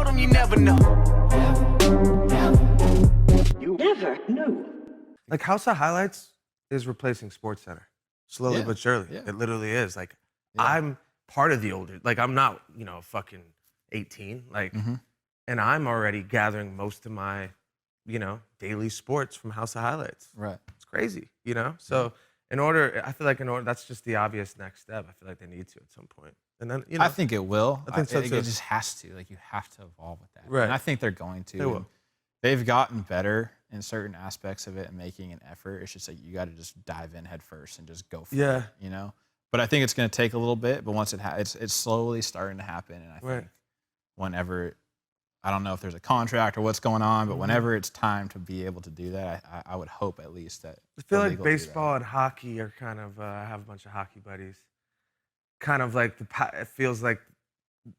them, you never know. You never knew. Like House of Highlights is replacing Sports Center, slowly but surely. Yeah. It literally is. Like I'm part of the older. Like I'm not, fucking 18. Like, and I'm already gathering most of my, daily sports from House of Highlights. Right. It's crazy, So I feel like that's just the obvious next step. I feel like they need to at some point. And then, I think it will. I think so too. It just has to. Like you have to evolve with that. Right. And I think they're going to. They will. They've gotten better in certain aspects of it and making an effort. It's just like you got to just dive in head first and just go for it. But I think it's going to take a little bit. But once it's slowly starting to happen. And I think whenever, I don't know if there's a contract or what's going on, but whenever it's time to be able to do that, I would hope at least that. I feel like baseball and hockey are kind of. I have a bunch of hockey buddies. Kind of like it feels like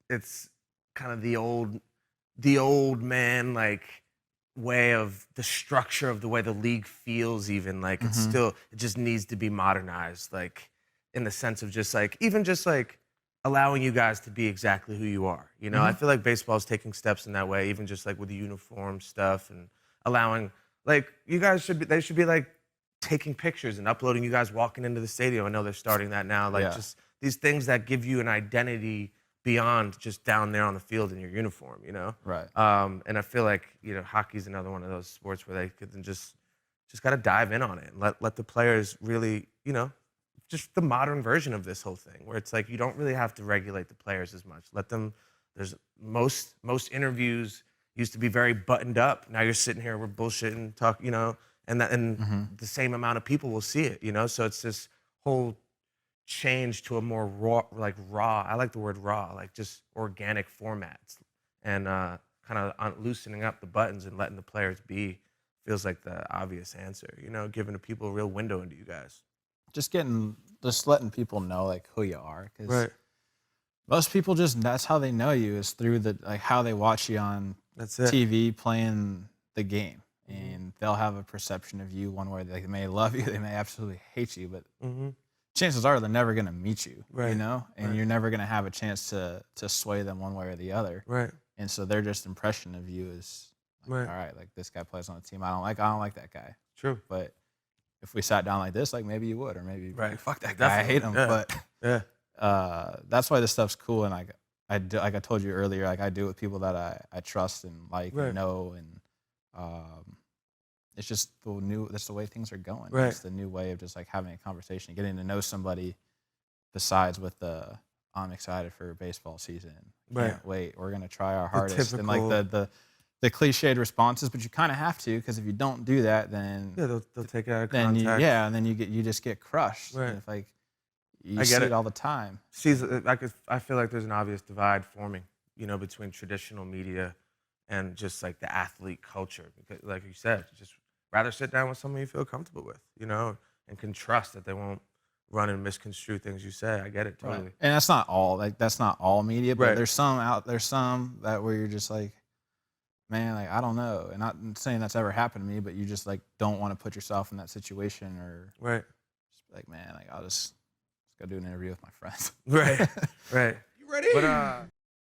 it's kind of the old man like way of the structure of the way the league feels. Even like it just needs to be modernized. Like in the sense of just like even just like allowing you guys to be exactly who you are. I feel like baseball is taking steps in that way. Even just like with the uniform stuff and allowing like you guys they should be like taking pictures and uploading you guys walking into the stadium. I know they're starting that now. Like just these things that give you an identity beyond just down there on the field in your uniform, Right. And I feel like, hockey's another one of those sports where they could just got to dive in on it and let the players really, just the modern version of this whole thing where it's like you don't really have to regulate the players as much. Let them, there's most interviews used to be very buttoned up. Now you're sitting here, we're bullshitting, talk, and the same amount of people will see it, So it's this whole change to a more raw, I like the word raw, like just organic formats and kind of loosening up the buttons and letting the players be feels like the obvious answer, giving the people a real window into you guys. Just letting people know like who you are. Because most people that's how they know you is through how they watch you on TV playing the game. And they'll have a perception of you one way. They may love you, they may absolutely hate you, but chances are they're never going to meet you, and you're never going to have a chance to sway them one way or the other. Right. And so their just impression of you is, like, all right, like this guy plays on the team. I don't like that guy. True. But if we sat down like this, like maybe you would, or maybe like, fuck that guy, Definitely. I hate him. But that's why this stuff's cool. And like I told you earlier, like I do it with people that I trust and like and know, and it's just that's the way things are going. Right. It's the new way of just like having a conversation, getting to know somebody besides with I'm excited for baseball season. Can't wait. We're going to try our hardest. And like the cliched responses, but you kind of have to, because if you don't do that, then they'll take it out of context. And then you just get crushed. Right. And if like you see it all the time. I feel like there's an obvious divide forming, between traditional media and just like the athlete culture. Because like you said, just rather sit down with someone you feel comfortable with, and can trust that they won't run and misconstrue things you say. I get it totally. Right. And that's not all media, but there's some that where you're just like, man, like I don't know. And not saying that's ever happened to me, but you just like don't want to put yourself in that situation, or just be like, man, like I'll just go do an interview with my friends. Right. You ready? But